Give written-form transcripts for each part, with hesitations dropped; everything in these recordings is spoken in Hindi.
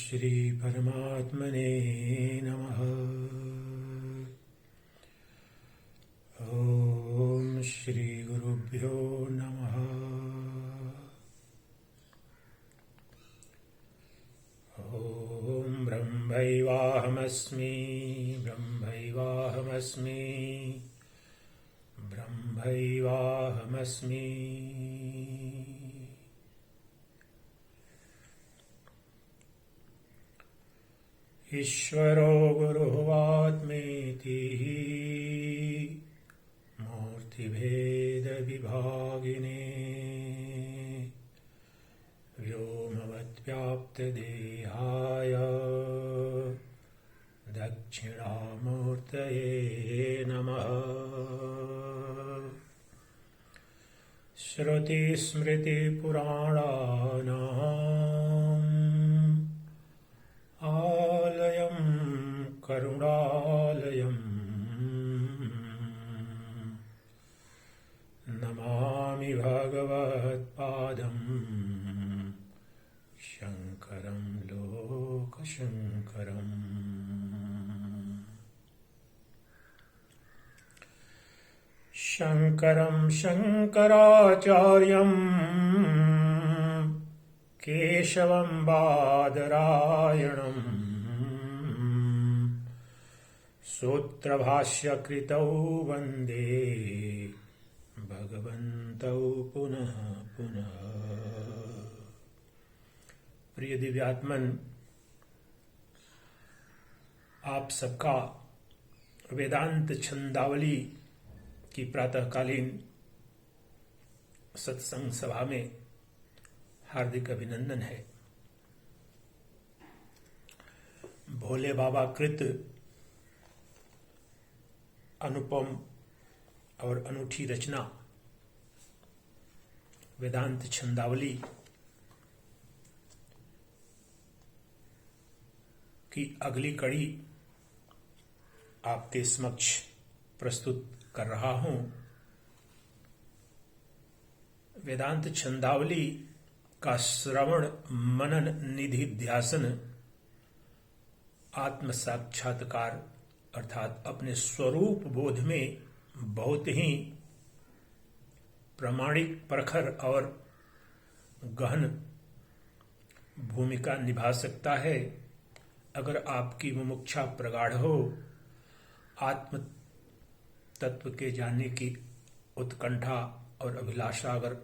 श्री परमात्मने नमः। ओम श्री गुरुभ्यो नमः। ओम ब्रह्मैवाहमस्मि ब्रह्मैवाहमस्मि ब्रह्मैवाहमस्मि। ईश्वरो गुरुरात्मेति मूर्तिभेदविभागिने व्योमवद्व्याप्तदेहाय दक्षिणामूर्तये नमः। श्रुतिस्मृतिपुराणानाम् आलयं करुणालयं नमामि भगवत्पादं शङ्करं लोकशङ्करम्। शङ्करं शङ्कराचार्यं केशवं बादरायणम् सूत्रभाष्यकृतौ वन्दे भगवन्तौ पुनः पुनः। प्रिय दिव्यात्मन, आप सबका वेदांत छंदावली की प्रातःकालीन सत्संग सभा में हार्दिक अभिनंदन है। भोले बाबा कृत अनुपम और अनूठी रचना वेदांत छंदावली की अगली कड़ी आपके समक्ष प्रस्तुत कर रहा हूं। वेदांत छंदावली का श्रवण मनन निधि ध्यासन आत्म साक्षात्कार अर्थात अपने स्वरूप बोध में बहुत ही प्रामाणिक, प्रखर और गहन भूमिका निभा सकता है अगर आपकी मुमुक्षा प्रगाढ़ हो, आत्म तत्व के जानने की उत्कंठा और अभिलाषा अगर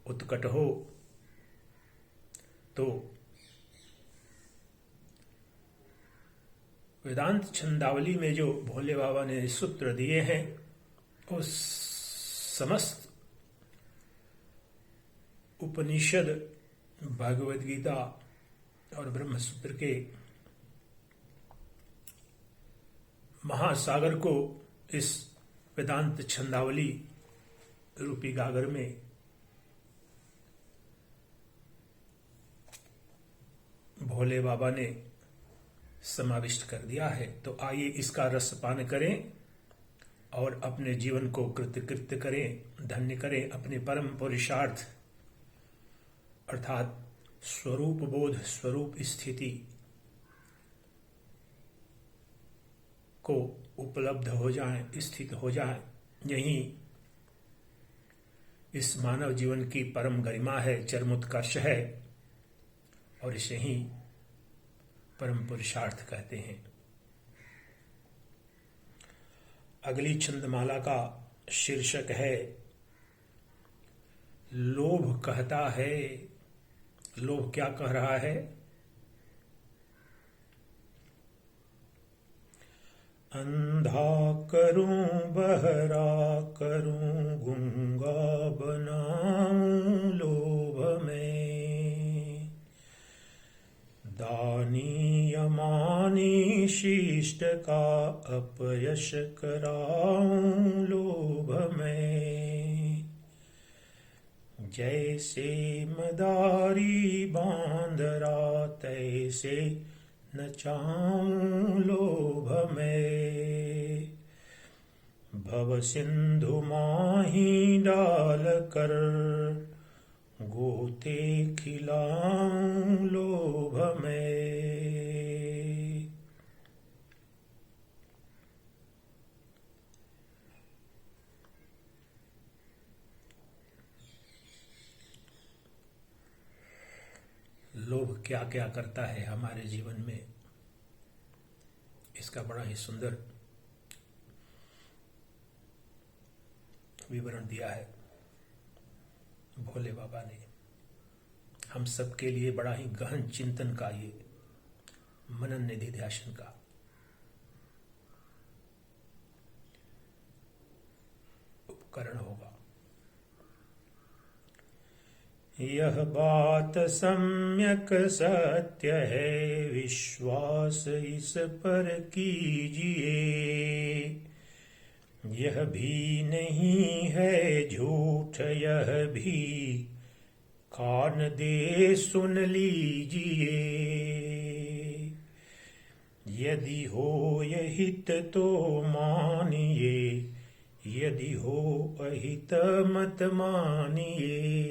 उत्कट हो तो वेदांत छंदावली में जो भोले बाबा ने सूत्र दिए हैं वो समस्त उपनिषद, भगवद गीता और ब्रह्मसूत्र के महासागर को इस वेदांत छंदावली रूपी गागर में भोले बाबा ने समाविष्ट कर दिया है। तो आइए इसका रसपान करें और अपने जीवन को कृतकृत्य करें, धन्य करें। अपने परम पुरुषार्थ अर्थात स्वरूप बोध, स्वरूप स्थिति को उपलब्ध हो जाएं, स्थित हो जाएं। यही इस मानव जीवन की परम गरिमा है, चरमोत्कर्ष है और इसे ही परम पुरुषार्थ कहते हैं। अगली छंदमाला का शीर्षक है लोभ कहता है। लोभ क्या कह रहा है? अंधा करूं, बहरा करूं, गूंगा बनाऊं लोभ में, दानी अमानी शिष्ट का अपयश कराऊं लोभ में, जैसे मदारी बांदरा तैसे नचाऊं लोभ में, भव सिंधु माही डाल कर गोते खिलाऊं लोभ में, लोभ क्या क्या करता है हमारे जीवन में, इसका बड़ा ही सुंदर विवरण दिया है भोले बाबा ने। हम सबके लिए बड़ा ही गहन चिंतन का ये मनन निधि ध्यान का उपकरण होगा। यह बात सम्यक सत्य है, विश्वास इस पर कीजिए। यह भी नहीं है झूठ, यह भी कान दे सुन लीजिए। यदि हो यहित तो मानिए, यदि हो अहित मत मानिए।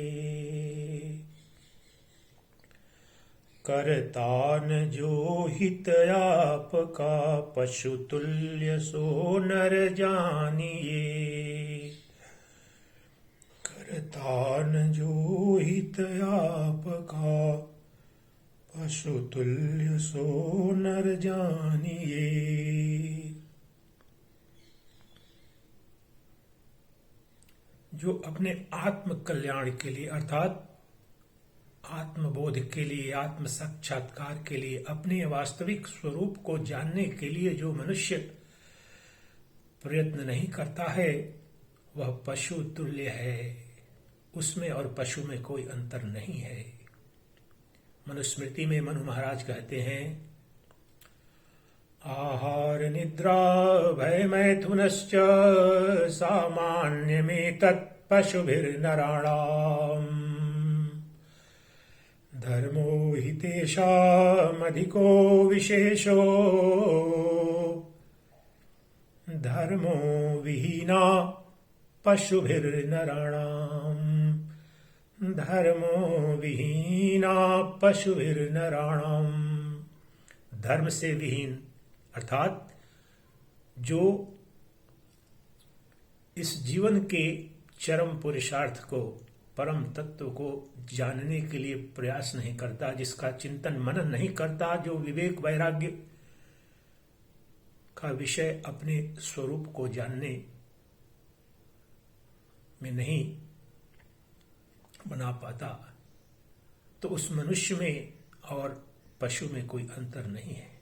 करतान जो हित आपका, पशु तुल्य सो नर जानिए। करतान जो हित आपका, पशु तुल्य सो नर जानिए। जो अपने आत्म कल्याण के लिए अर्थात आत्मबोध के लिए, आत्म साक्षात्कार के लिए, अपने वास्तविक स्वरूप को जानने के लिए जो मनुष्य प्रयत्न नहीं करता है वह पशु तुल्य है। उसमें और पशु में कोई अंतर नहीं है। मनुस्मृति में मनु महाराज कहते हैं, आहार निद्रा भय मैथुनश्च सामान्यमेतत् पशुभिर्नराणाम्। धर्मो हि तेषामधिको विशेषो, धर्मो विहीना पशुभिर्नराणाम्। धर्मो विहीना पशुभिर्नराणाम्। धर्म से विहीन अर्थात जो इस जीवन के चरम पुरुषार्थ को, परम तत्व को जानने के लिए प्रयास नहीं करता, जिसका चिंतन मनन नहीं करता, जो विवेक वैराग्य का विषय अपने स्वरूप को जानने में नहीं बना पाता, तो उस मनुष्य में और पशु में कोई अंतर नहीं है।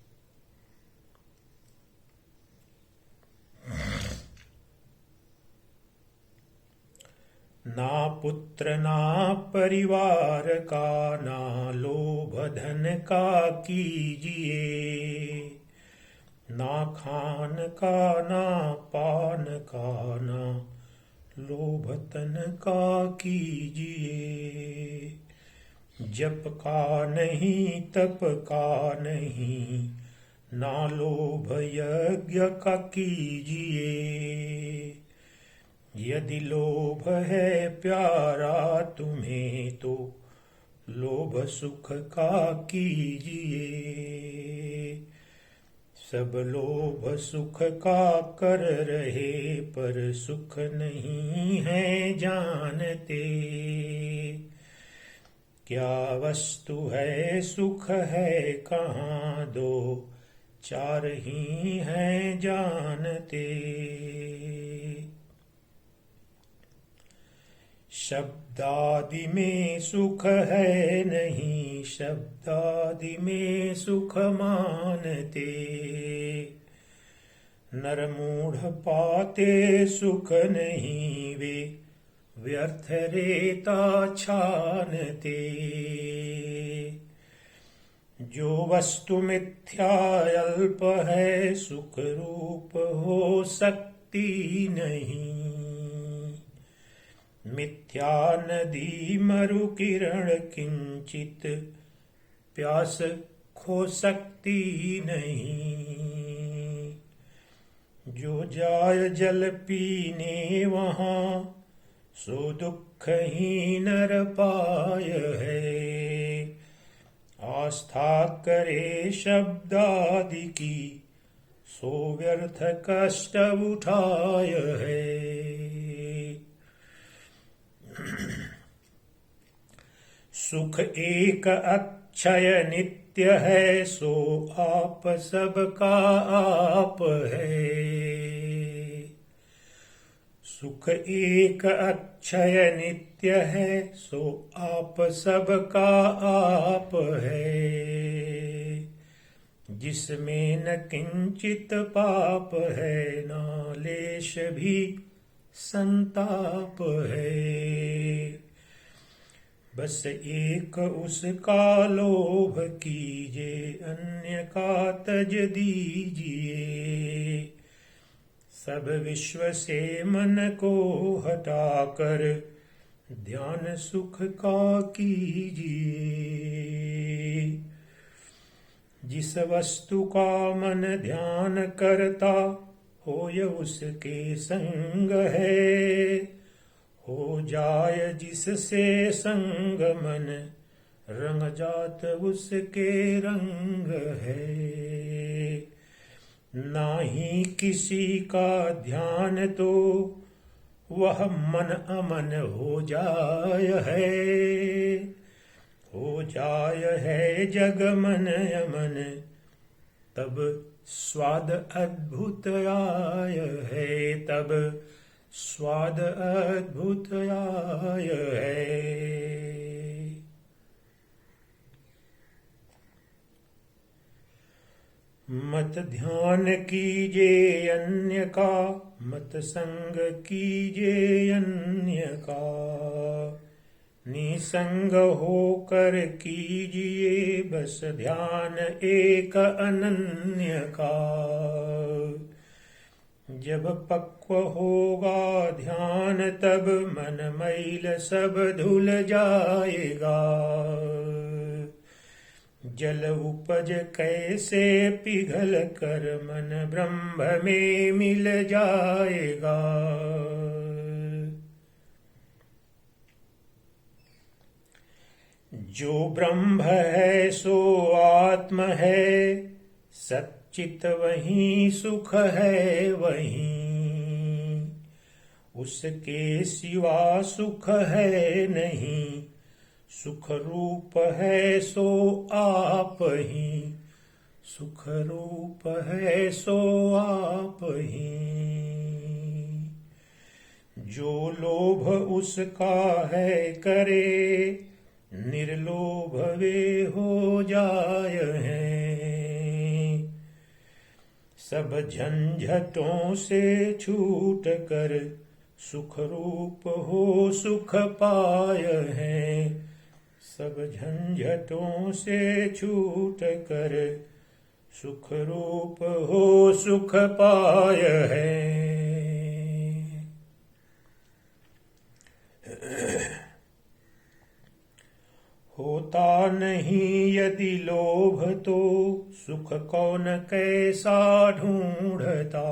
ना पुत्र ना परिवार का, ना लोभ धन का कीजिए। ना खान का ना पान का, ना लोभ तन का कीजिए। जप का नहीं तप का नहीं, ना लोभ यज्ञ का कीजिए। यदि लोभ है प्यारा तुम्हें, तो लोभ सुख का कीजिए। सब लोभ सुख का कर रहे, पर सुख नहीं है जानते। क्या वस्तु है सुख है कहाँ, दो चार ही हैं जानते। शब्दादि में सुख है नहीं, शब्दादि में सुख मानते। नरमूढ़ पाते सुख नहीं, वे व्यर्थ रेता छानते। जो वस्तु मिथ्या अल्प है, सुख रूप हो सकती नहीं। मिथ्या नदी मरु किरण किंचित, प्यास खो सकती नहीं। जो जाय जल पीने वहाँ, सो दुख ही नर पाय है। आस्था करे शब्दादि की, सो व्यर्थ कष्ट उठाय है। सुख एक अक्षय नित्य है, सो आप सबका आप है। सुख एक अक्षय नित्य है, सो आप सबका आप है। जिसमें न किंचित पाप है, न लेश भी संताप है। बस एक उसका लोभ कीजिए, अन्य का तज दीजिए। सब विश्व से मन को हटाकर ध्यान सुख का कीजिए। जिस वस्तु का मन ध्यान करता, होय उसके संग है। हो जाय जिससे संग मन, रंग जात उसके रंग है। नाही किसी का ध्यान तो, वह मन अमन हो जाय है। हो जाय है जग मन अमन, तब स्वाद अद्भुत आय है। तब स्वाद अद्भुत आय है। मत ध्यान कीजिए अन्य का, मत संग कीजिए अन्य का। निसंग होकर कीजिए बस ध्यान एक अनन्य का। जब पक्व होगा ध्यान, तब मन मैल सब धुल जाएगा। जल उपज कैसे पिघल कर, मन ब्रह्म में मिल जाएगा। जो ब्रह्म है सो आत्म है, सच्चित वहीं सुख है वहीं। उसके सिवा सुख है नहीं, सुख रूप है सो आप ही। सुख रूप है सो आप ही। जो लोभ उसका है करे, निर्लोभ वे हो जाय हैं। सब झंझटों से छूट कर, सुख रूप हो सुख पाय हैं। सब झंझटों से छूट कर, सुख रूप हो सुख पाय है। होता नहीं यदि लोभ तो, सुख कौन कैसा ढूंढता।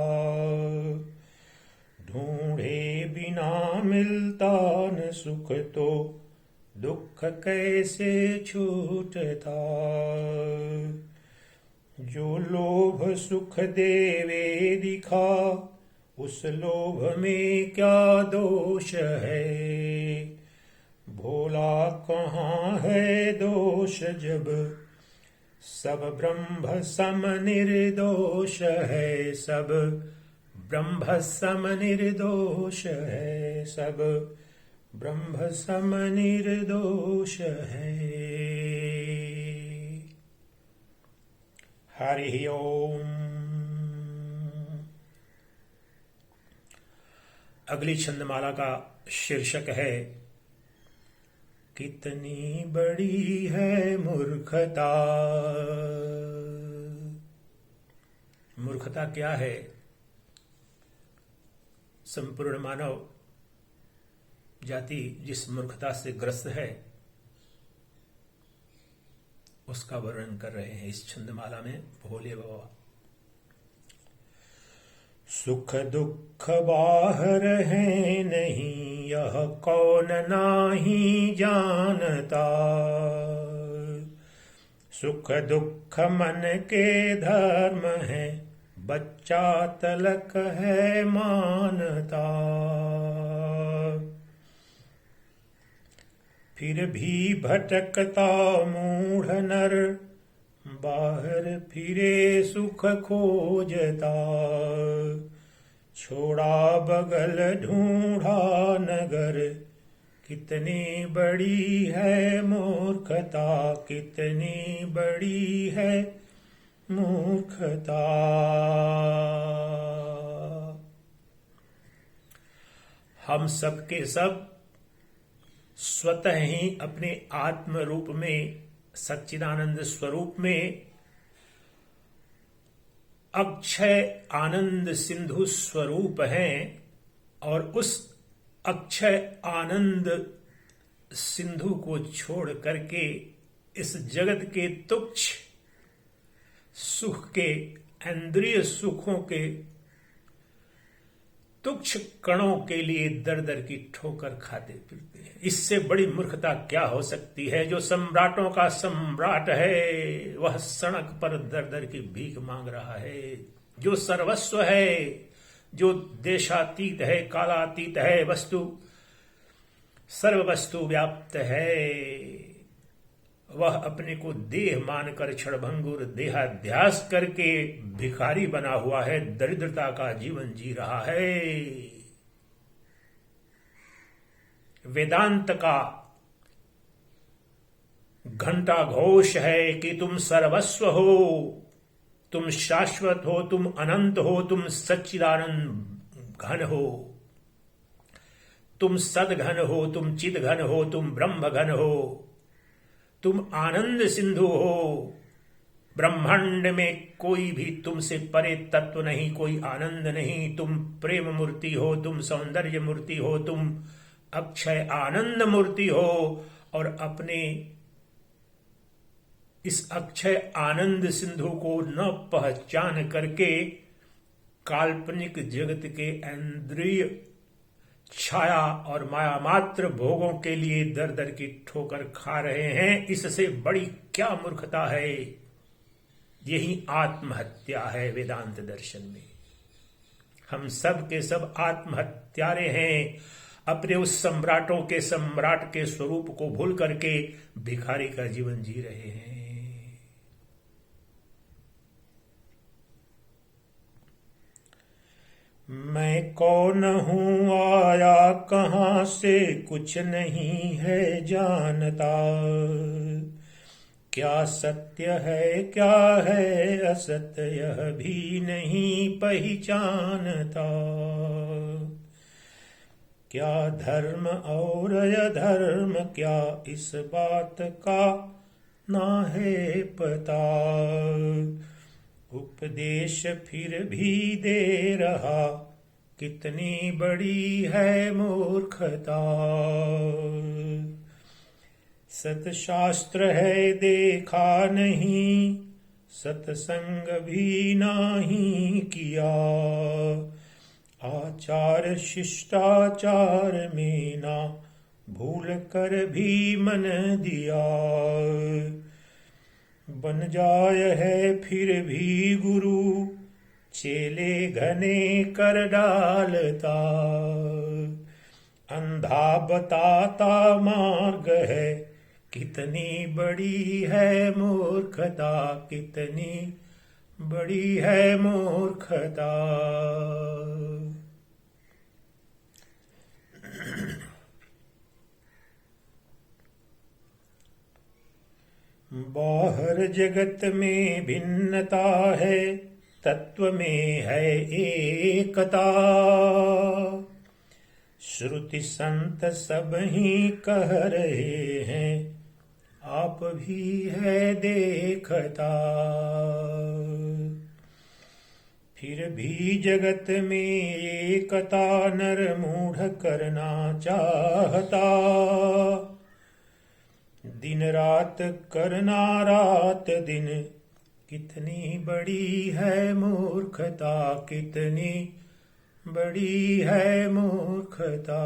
ढूंढे बिना मिलता न सुख तो, दुख कैसे छूटता। जो लोभ सुख देवे दिखा, उस लोभ में क्या दोष है। भोला कहाँ है दोष जब, सब ब्रह्म सम निर्दोष है। सब ब्रह्म सम निर्दोष है। सब ब्रह्म सम निर्दोष है। हरि ओम। अगली छंदमाला का शीर्षक है, कितनी बड़ी है मूर्खता। मूर्खता क्या है? संपूर्ण मानव जाति जिस मूर्खता से ग्रस्त है, उसका वर्णन कर रहे हैं इस छंदमाला में भोले बाबा। सुख दुख बाहर है नहीं, यह कौन नाही जानता। सुख दुख मन के धर्म है, बच्चा तलक है मानता। फिर भी भटकता मूढ़ नर, बाहर फिरे सुख खोजता। छोड़ा बगल ढूंढा नगर, कितनी बड़ी है मूर्खता, कितनी बड़ी है मूर्खता। हम सब के सब स्वतः ही अपने आत्म रूप में, सच्चिदानंद स्वरूप में अक्षय आनंद सिंधु स्वरूप हैं, और उस अक्षय आनंद सिंधु को छोड़ करके इस जगत के तुच्छ सुख के, इंद्रिय सुखों के तुच्छ कणों के लिए दर दर की ठोकर खाते फिरते हैं। इससे बड़ी मूर्खता क्या हो सकती है? जो सम्राटों का सम्राट है वह सड़क पर दर दर की भीख मांग रहा है। जो सर्वस्व है, जो देशातीत है, कालातीत है, वस्तु सर्व वस्तु व्याप्त है, वह अपने को देह मानकर क्षणभंगुर देहाध्यास करके भिखारी बना हुआ है, दरिद्रता का जीवन जी रहा है। वेदांत का घंटा घोष है कि तुम सर्वस्व हो, तुम शाश्वत हो, तुम अनंत हो, तुम सच्चिदानंद घन हो, तुम सदघन हो, तुम चिदघन हो, तुम ब्रह्म घन हो, तुम आनंद सिंधु हो। ब्रह्मांड में कोई भी तुमसे परे तत्व नहीं, कोई आनंद नहीं। तुम प्रेम मूर्ति हो, तुम सौंदर्य मूर्ति हो, तुम अक्षय आनंद मूर्ति हो। और अपने इस अक्षय आनंद सिंधु को न पहचान करके काल्पनिक जगत के इंद्रिय छाया और माया मात्र भोगों के लिए दर दर की ठोकर खा रहे हैं। इससे बड़ी क्या मूर्खता है? यही आत्महत्या है वेदांत दर्शन में। हम सब के सब आत्महत्यारे हैं, अपने उस सम्राटों के सम्राट के स्वरूप को भूल करके भिखारी का जीवन जी रहे हैं। मैं कौन हूँ, आया कहाँ से, कुछ नहीं है जानता। क्या सत्य है क्या है असत्य, यह भी नहीं पहचानता। क्या धर्म और अधर्म, क्या इस बात का ना है पता। उपदेश फिर भी दे रहा, कितनी बड़ी है मूर्खता। सतशास्त्र है देखा नहीं, सत्संग भी नहीं किया। आचार शिष्टाचार में ना भूल कर भी मन दिया। बन जाय है फिर भी गुरु, चेले घने कर डालता। अंधा बताता मार्ग है, कितनी बड़ी है मूर्खता, कितनी बड़ी है मूर्खता। बाहर जगत में भिन्नता है, तत्व में है एकता। श्रुति संत सब ही कह रहे हैं, आप भी है देखता। फिर भी जगत में एकता नर मूढ़ करना चाहता। दिन रात करना रात दिन, कितनी बड़ी है मूर्खता, कितनी बड़ी है मूर्खता।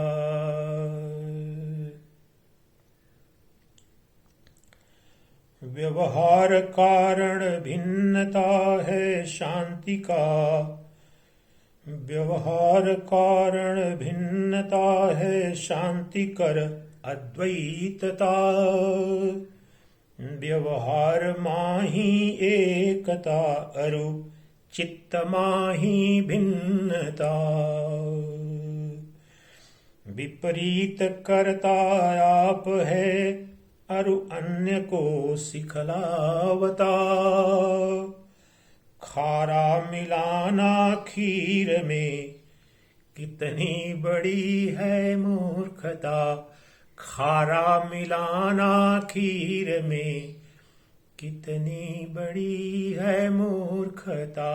व्यवहार कारण भिन्नता है शांति का, व्यवहार कारण भिन्नता है शांतिकर अद्वैतता, व्यवहार माही एकता अरु चित्त माही भिन्नता, विपरीत करता आप है अरु अन्य को सिखलावता, खारा मिलाना खीर में कितनी बड़ी है मूर्खता, खारा मिलाना खीर में कितनी बड़ी है मूर्खता।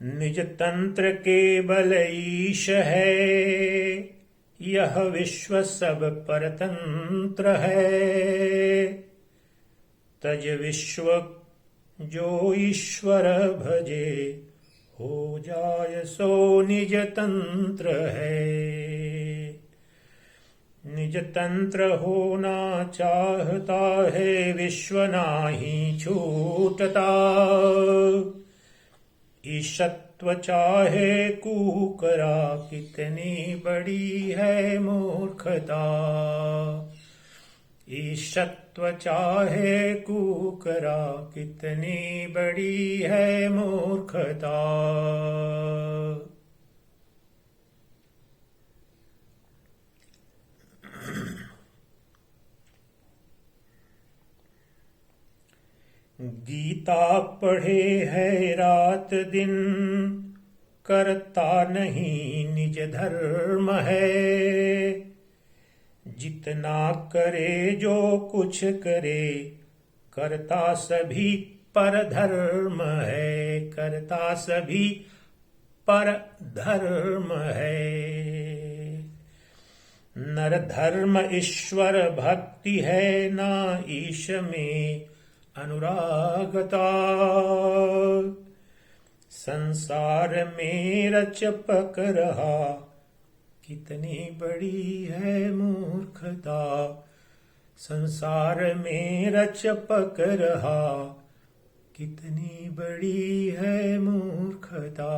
निज तंत्र केवल ईश है, यह विश्व सब परतंत्र है, तज विश्व जो ईश्वर भजे, हो जाय सो निज तंत्र है। निज तंत्र होना चाहता है विश्व नाही छूटता, ईशत्व चाहे कूकरा कितनी बड़ी है मूर्खता, ईशत्व चाहे कूकरा कितनी बड़ी है मूर्खता। गीता पढ़े है रात दिन, करता नहीं निज धर्म है, जितना करे जो कुछ करे, करता सभी पर धर्म है, करता सभी पर धर्म है। नर धर्म ईश्वर भक्ति है, ना ईश में अनुरागता, संसार में रच पक रहा कितनी बड़ी है मूर्खता, संसार में रच पक रहा कितनी बड़ी है मूर्खता।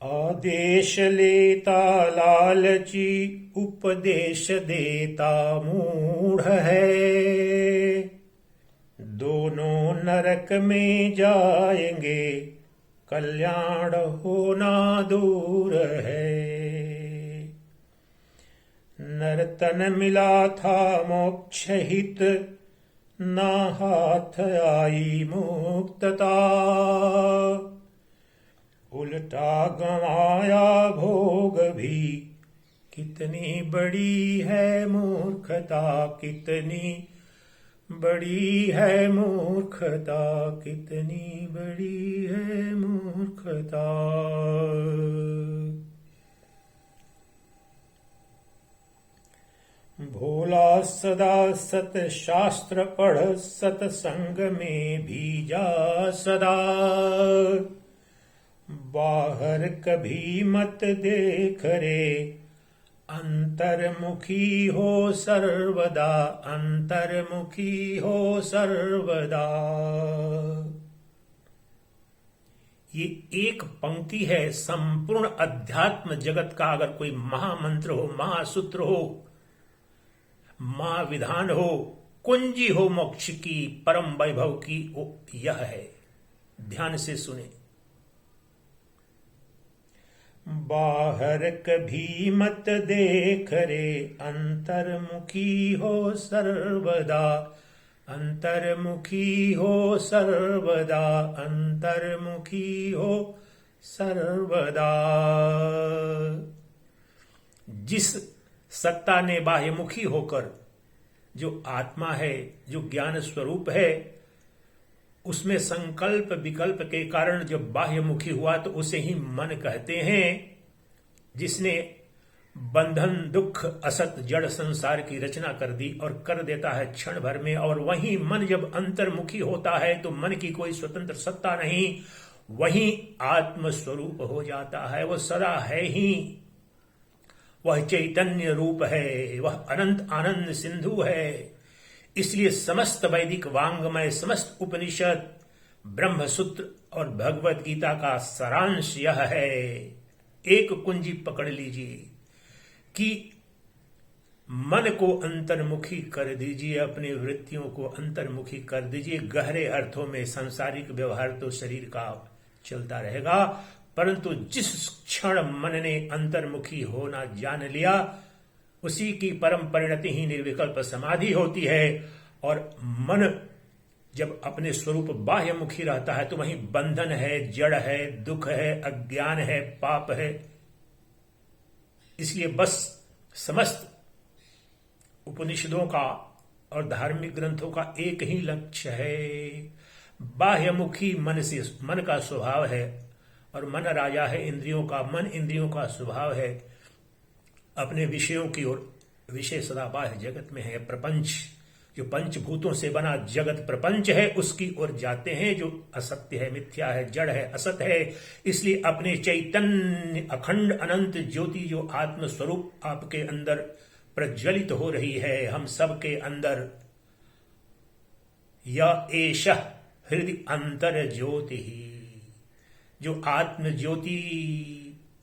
आदेश लेता लालची, उपदेश देता मूढ़ है, दोनों नरक में जाएंगे कल्याण होना दूर है। नर्तन मिला था मोक्ष हित, ना हाथ आई मुक्तता, उल्टा गंवाया भोग भी कितनी बड़ी है मूर्खता, कितनी बड़ी है मूर्खता, कितनी बड़ी है मूर्खता। भोला सदा सत शास्त्र पढ़, सतसंग में भी जा सदा, बाहर कभी मत देख रे, अंतर्मुखी हो सर्वदा, अंतर्मुखी हो सर्वदा। ये एक पंक्ति है संपूर्ण अध्यात्म जगत का। अगर कोई महामंत्र हो, महासूत्र हो, महाविधान हो, कुंजी हो मोक्ष की, परम वैभव की, वो यह है। ध्यान से सुने। बाहर कभी मत देख रे, अंतर्मुखी हो सर्वदा, अंतर्मुखी हो सर्वदा, अंतर्मुखी हो सर्वदा। जिस सत्ता ने बाह्यमुखी होकर, जो आत्मा है, जो ज्ञान स्वरूप है, उसमें संकल्प विकल्प के कारण जब बाह्यमुखी हुआ तो उसे ही मन कहते हैं। जिसने बंधन दुख असत जड़ संसार की रचना कर दी और कर देता है क्षण भर में। और वही मन जब अंतर्मुखी होता है तो मन की कोई स्वतंत्र सत्ता नहीं, वही आत्म स्वरूप हो जाता है। वो सदा है ही वह चैतन्य रूप है, वह अनंत आनंद सिंधु है। इसलिए समस्त वैदिक वांग्मय, समस्त उपनिषद, ब्रह्म सूत्र और भगवत गीता का सारांश यह है, एक कुंजी पकड़ लीजिए कि मन को अंतर्मुखी कर दीजिए, अपनी वृत्तियों को अंतर्मुखी कर दीजिए। गहरे अर्थों में सांसारिक व्यवहार तो शरीर का चलता रहेगा, परंतु जिस क्षण मन ने अंतर्मुखी होना जान लिया, उसी की परम परिणति ही निर्विकल्प समाधि होती है। और मन जब अपने स्वरूप बाह्यमुखी रहता है तो वहीं बंधन है, जड़ है, दुख है, अज्ञान है, पाप है। इसलिए बस समस्त उपनिषदों का और धार्मिक ग्रंथों का एक ही लक्ष्य है, बाह्यमुखी मन का स्वभाव है, और मन राजा है इंद्रियों का, मन इंद्रियों का स्वभाव है अपने विषयों की ओर। विषय सदा बाह्य जगत में है, प्रपंच जो पंचभूतों से बना जगत प्रपंच है उसकी ओर जाते हैं, जो असत्य है, मिथ्या है, जड़ है, असत है। इसलिए अपने चैतन्य अखंड अनंत ज्योति जो आत्म स्वरूप आपके अंदर प्रज्वलित हो रही है, हम सबके अंदर, यह एष हृदय अंतर ज्योति, जो आत्म ज्योति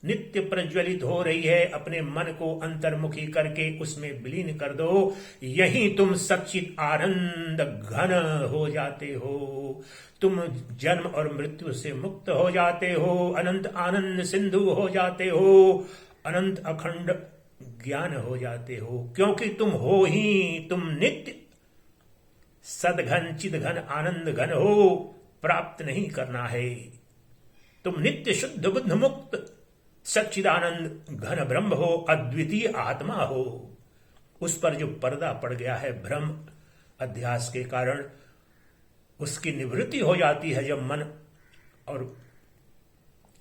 नित्य प्रज्वलित हो रही है, अपने मन को अंतर्मुखी करके उसमें विलीन कर दो। यही तुम सच्चित आनंद घन हो जाते हो, तुम जन्म और मृत्यु से मुक्त हो जाते हो, अनंत आनंद सिंधु हो जाते हो, अनंत अखंड ज्ञान हो जाते हो। क्योंकि तुम हो ही, तुम नित्य सदघन चिदघन आनंद घन हो, प्राप्त नहीं करना है। तुम नित्य शुद्ध बुद्ध मुक्त सच्चिदानंद घन ब्रह्म हो, अद्वितीय आत्मा हो। उस पर जो पर्दा पड़ गया है भ्रम अध्यास के कारण, उसकी निवृत्ति हो जाती है जब मन और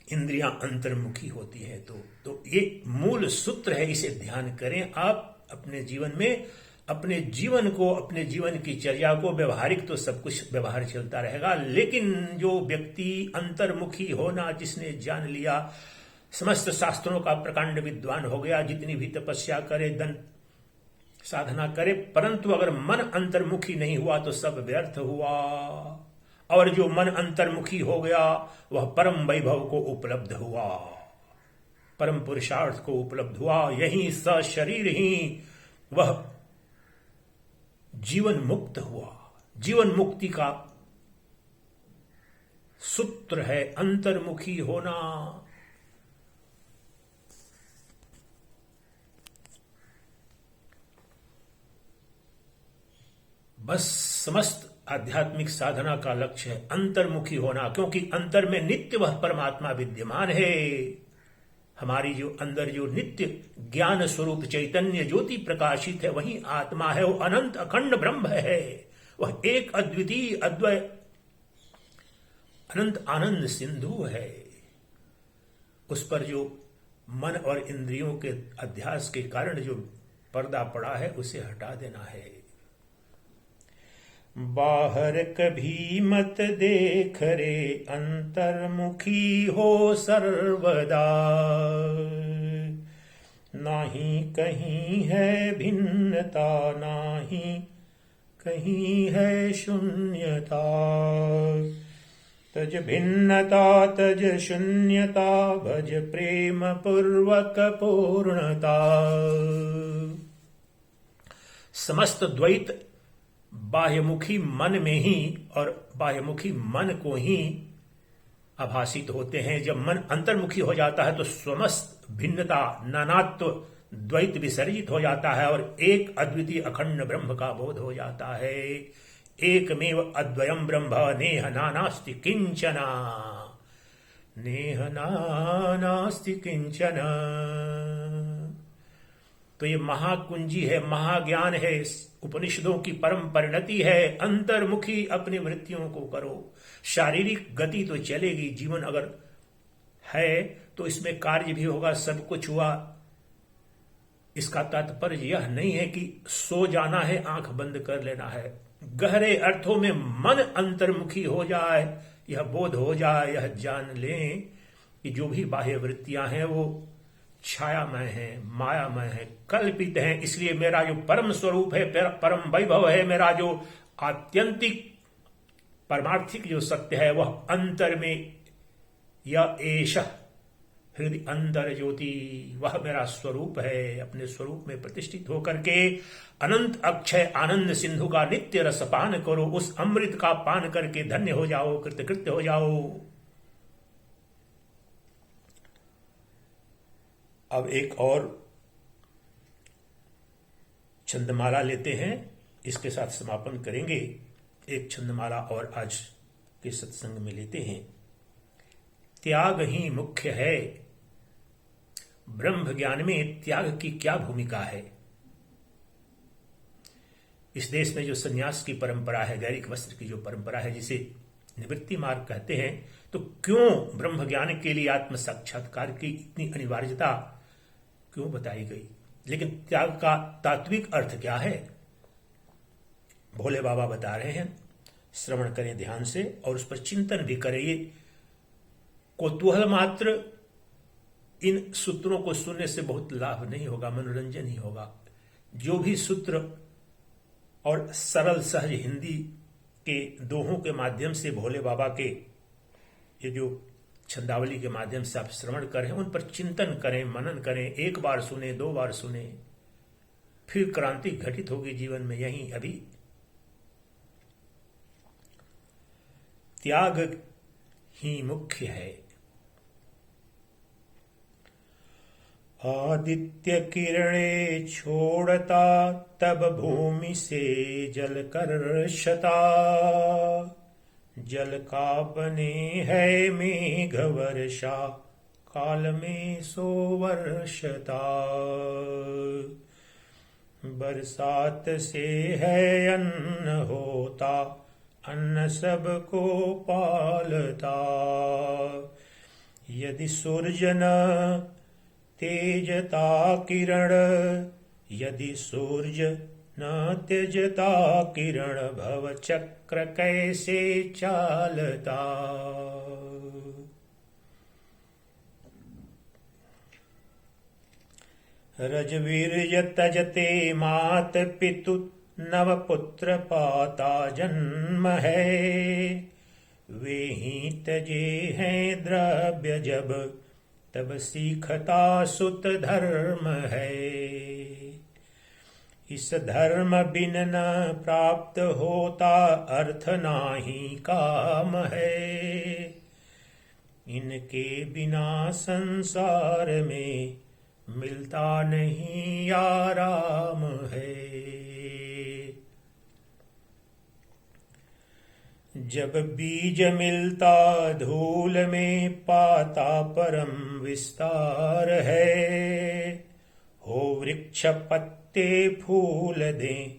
इंद्रियां अंतर्मुखी होती है। तो ये मूल सूत्र है, इसे ध्यान करें आप अपने जीवन में। अपने जीवन को, अपने जीवन की चर्या को, व्यवहारिक तो सब कुछ व्यवहार चलता रहेगा, लेकिन जो व्यक्ति अंतर्मुखी होना जिसने जान लिया, समस्त शास्त्रों का प्रकांड विद्वान हो गया, जितनी भी तपस्या करे, दन साधना करे, परंतु अगर मन अंतर्मुखी नहीं हुआ तो सब व्यर्थ हुआ। और जो मन अंतर्मुखी हो गया वह परम वैभव को उपलब्ध हुआ, परम पुरुषार्थ को उपलब्ध हुआ। यही सशरीर ही वह जीवन मुक्त हुआ। जीवन मुक्ति का सूत्र है अंतर्मुखी होना। बस समस्त आध्यात्मिक साधना का लक्ष्य है अंतर्मुखी होना, क्योंकि अंतर में नित्य वह परमात्मा विद्यमान है। हमारी जो अंदर जो नित्य ज्ञान स्वरूप चैतन्य ज्योति प्रकाशित है, वही आत्मा है, वो अनंत अखंड ब्रह्म है, वह एक अद्वितीय अद्वय अनंत आनंद सिंधु है। उस पर जो मन और इंद्रियों के अध्यास के कारण जो पर्दा पड़ा है उसे हटा देना है। बाहर कभी मत देख रे, अंतर्मुखी हो सर्वदा, नाही कहीं है भिन्नता, नाही कहीं है शून्यता। तज भिन्नता तज शून्यता, भज प्रेम पूर्वक पूर्णता। समस्त द्वैत बाह्यमुखी मन में ही और बाह्यमुखी मन को ही आभासित होते हैं। जब मन अंतर्मुखी हो जाता है तो समस्त भिन्नता, नानात्व, द्वैत विसर्जित हो जाता है और एक अद्वितीय अखंड ब्रह्म का बोध हो जाता है। एकमेव अद्वयम ब्रह्म नेह नानास्ति किंचन, नेह नानास्ति किंचन। तो ये महाकुंजी है, महाज्ञान है, उपनिषदों की परम परिणति है। अंतर्मुखी अपनी वृत्तियों को करो। शारीरिक गति तो चलेगी, जीवन अगर है तो इसमें कार्य भी होगा, सब कुछ हुआ। इसका तात्पर्य यह नहीं है कि सो जाना है, आंख बंद कर लेना है। गहरे अर्थों में मन अंतर्मुखी हो जाए, यह बोध हो जाए, यह जान लें कि जो भी बाह्य वृत्तियां हैं वो छायामय है, मायामय है, कल्पित है। इसलिए मेरा जो परम स्वरूप है, परम वैभव है, मेरा जो आत्यंतिक परमार्थिक जो सत्य है, वह अंतर में यह एश हृदय अंतर ज्योति, वह मेरा स्वरूप है। अपने स्वरूप में प्रतिष्ठित होकर के अनंत अक्षय आनंद सिंधु का नित्य रस पान करो। उस अमृत का पान करके धन्य हो जाओ, कृतकृत्य हो जाओ। अब एक और छंदमाला लेते हैं, इसके साथ समापन करेंगे। एक छंदमाला और आज के सत्संग में लेते हैं। त्याग ही मुख्य है। ब्रह्म ज्ञान में त्याग की क्या भूमिका है? इस देश में जो सन्यास की परंपरा है, दैनिक वस्त्र की जो परंपरा है, जिसे निवृत्ति मार्ग कहते हैं, तो क्यों ब्रह्म ज्ञान के लिए आत्म साक्षात्कार की इतनी अनिवार्यता क्यों बताई गई? लेकिन त्याग का तात्विक अर्थ क्या है? भोले बाबा बता रहे हैं। श्रवण करें ध्यान से और उस पर चिंतन भी करें। ये कौतूहल मात्र इन सूत्रों को सुनने से बहुत लाभ नहीं होगा, मनोरंजन ही होगा। जो भी सूत्र और सरल सहज हिंदी के दोहों के माध्यम से भोले बाबा के ये जो छंदावली के माध्यम से आप श्रवण करें, उन पर चिंतन करें, मनन करें। एक बार सुने, दो बार सुने, फिर क्रांति घटित होगी जीवन में। यही अभी त्याग ही मुख्य है। आदित्य किरणे छोड़ता तब भूमि से जल कर्षता। जल का बने है मेघ वर्षा, काल में सो वर्षता। बरसात से है अन्न होता, अन्न सबको पालता। यदि सूर्य न तेजता किरण, यदि सूर्य न त्यजता किरण, भव चक्र कैसे चालता। रजवीर्य तजते मात पितु, नव पुत्र पाता जन्म है। वे ही तजे हैं द्रव्य जब, तब सीखता सुत धर्म है। इस धर्म बिन न प्राप्त होता, अर्थ नाही काम है। इनके बिना संसार में मिलता नहीं आराम है। जब बीज मिलता धूल में, पाता परम विस्तार है। हो वृक्ष पत्ते फूल दे,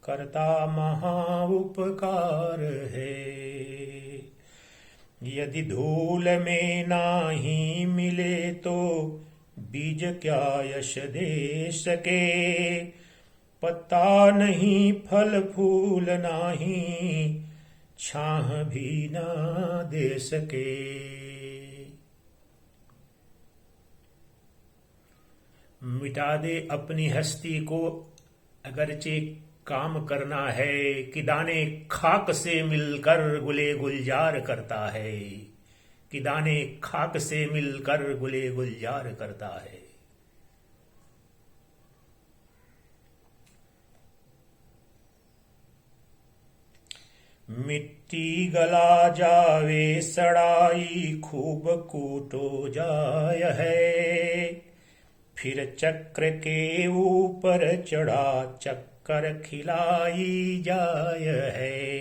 करता महा उपकार है। यदि धूल में नाही मिले तो, बीज क्या यश दे सके। पत्ता नहीं फल फूल नाही, छाह भी ना दे सके। मिटा दे अपनी हस्ती को, अगरचे काम करना है। कि दाने खाक से मिलकर गुले गुलजार करता है। कि दाने खाक से मिलकर गुले गुलजार करता है। मिट्टी गला जावे सड़ाई, खूब कूटो जाय है। फिर चक्र के ऊपर चढ़ा, चक्कर खिलाई जाय है।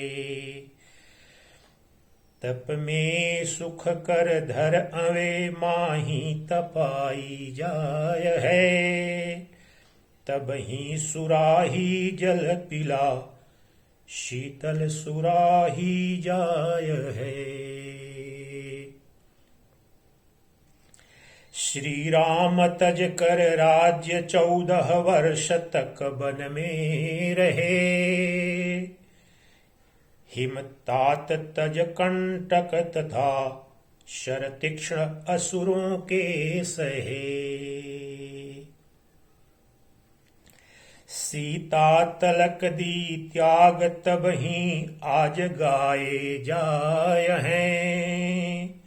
तप में सुख कर धर अवे, माही तपाई जाय है। तब ही सुराही जल पिला, शीतल सुराही जाय है। श्री राम तज कर राज्य 14 वर्ष तक वन में रहे। हिमतात तज कंटक तथा शर तीक्ष्ण असुरों के सहे। सीता तलक दी त्याग तब ही आज गाए जाय हैं।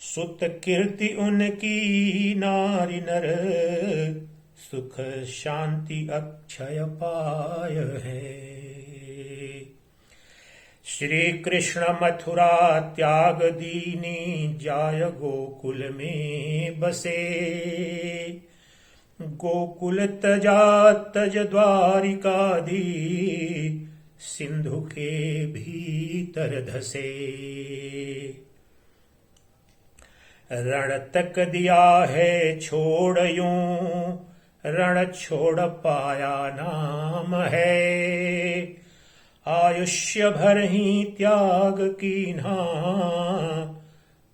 सुत कीर्ति उनकी नारी नर सुख शांति अक्षय पाय है। श्री कृष्ण मथुरा त्याग दीनी जाय गोकुल में बसे। गोकुल तजा तज द्वारिकाधी सिंधु के भीतर धसे। रण तक दिया है छोड़ यूं रण छोड़ पाया नाम है। आयुष्य भर ही त्याग कीन्हा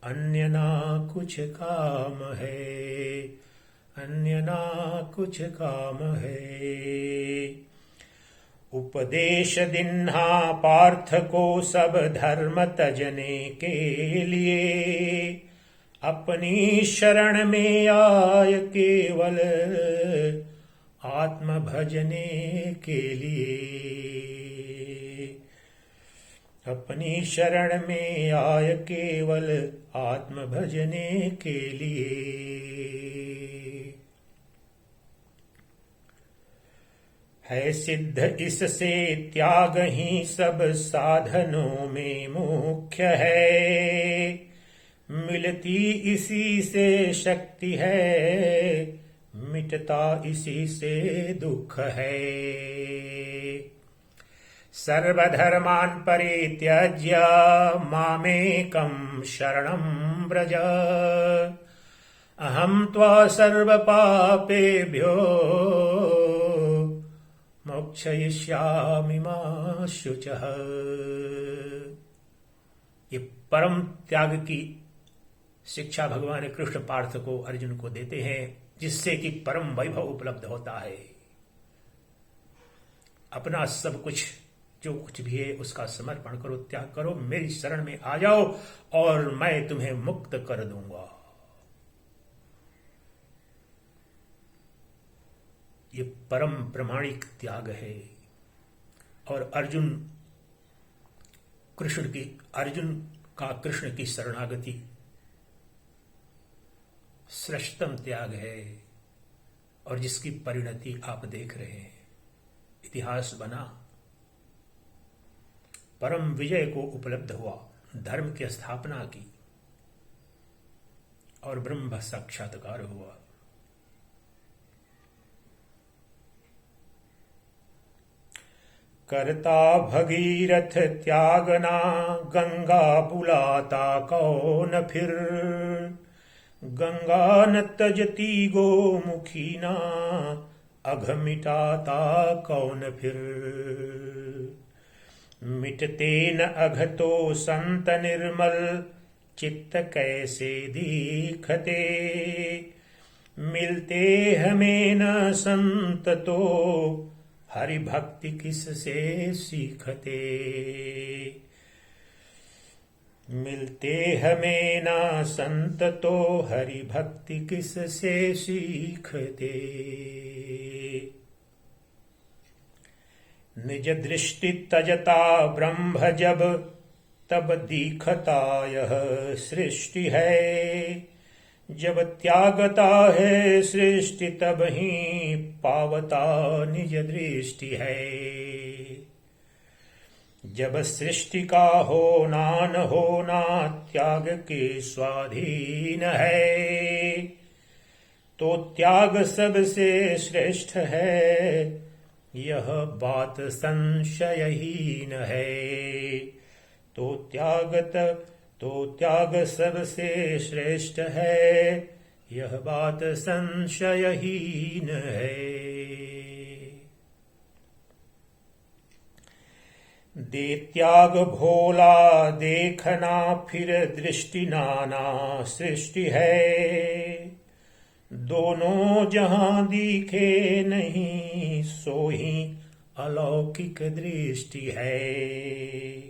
अन्य ना कुछ काम है। अन्य ना कुछ काम है। उपदेश दिन्हा पार्थ को सब धर्म तजने के लिए। अपनी शरण में आय केवल आत्म भजने के लिए। अपनी शरण में आय केवल आत्म भजने के लिए। है सिद्ध इससे त्याग ही सब साधनों में मुख्य है। मिलती इसी से शक्ति है। मिटता इसी से दुख है। सर्वधर्मान् परित्यज्य मामेकं शरणं व्रज। अहं त्वा सर्वपापेभ्यो मोक्षयिष्यामि मा शुचः। ये परम त्याग की शिक्षा भगवान कृष्ण पार्थ को अर्जुन को देते हैं, जिससे कि परम वैभव उपलब्ध होता है। अपना सब कुछ जो कुछ भी है उसका समर्पण करो, त्याग करो, मेरी शरण में आ जाओ और मैं तुम्हें मुक्त कर दूंगा। ये परम प्रमाणिक त्याग है। और अर्जुन का कृष्ण की शरणागति श्रेष्ठतम त्याग है, और जिसकी परिणति आप देख रहे हैं। इतिहास बना, परम विजय को उपलब्ध हुआ, धर्म की स्थापना की और ब्रह्म साक्षात्कार हुआ। करता भगीरथ त्यागना गंगा बुलाता कौन फिर। गंगा न तजती गोमुखी ना अघ मिटाता कौन फिर। मिटते न अघ तो संत निर्मल चित्त कैसे दीखते। मिलते हमें न संत तो हरि भक्ति किससे सीखते। मिलते हमें ना संत तो हरि भक्ति किससे सीखते। निज दृष्टि तजता ब्रह्म जब तब दीखता यह सृष्टि है। जब त्यागता है सृष्टि तब ही पावता निज दृष्टि है। जब सृष्टि का होना न होना त्याग के स्वाधीन है। तो त्याग सबसे श्रेष्ठ है, यह बात संशयहीन है। तो त्याग सबसे श्रेष्ठ है, यह बात संशयहीन है। दे त्याग भोला देखना फिर दृष्टि नाना सृष्टि है। दोनों जहां दिखे नहीं सो ही अलौकिक दृष्टि है।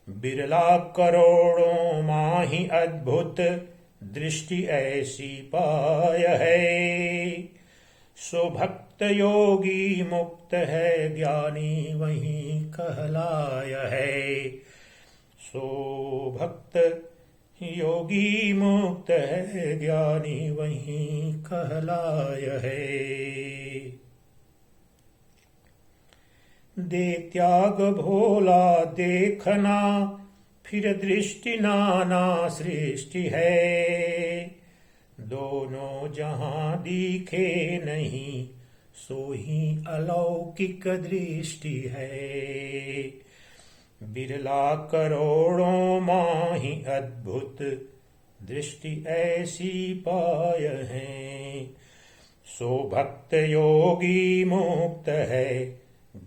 बिरला करोड़ों माही अद्भुत दृष्टि ऐसी पाय है। सो भक्त योगी मुक्त है, ज्ञानी वही कहलाय है। सो भक्त योगी मुक्त है, ज्ञानी वही कहलाय है। दे त्याग भोला देखना, फिर दृष्टि नाना सृष्टि है। दोनों जहां दिखे नहीं, सो ही अलौकिक दृष्टि है। बिरला करोड़ों माही अद्भुत दृष्टि ऐसी पाय है। सो भक्त योगी मुक्त है,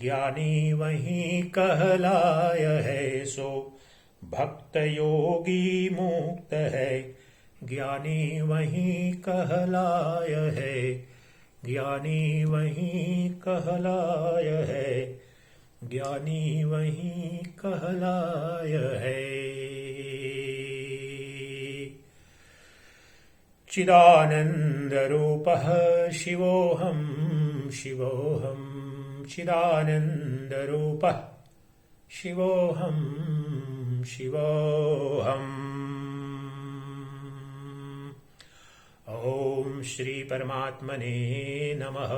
ज्ञानी वही कहलाय है। सो भक्त योगी मुक्त है, ज्ञानी वही कहलाय है। ज्ञानी वही कहलाय है, ज्ञानी वही कहलाय है। चिदानंद रूपः शिवोऽहं शिवोऽहं, चिदानंद रूपः शिवोऽहं शिवोऽहम्। ओम श्री परमात्मने नमः।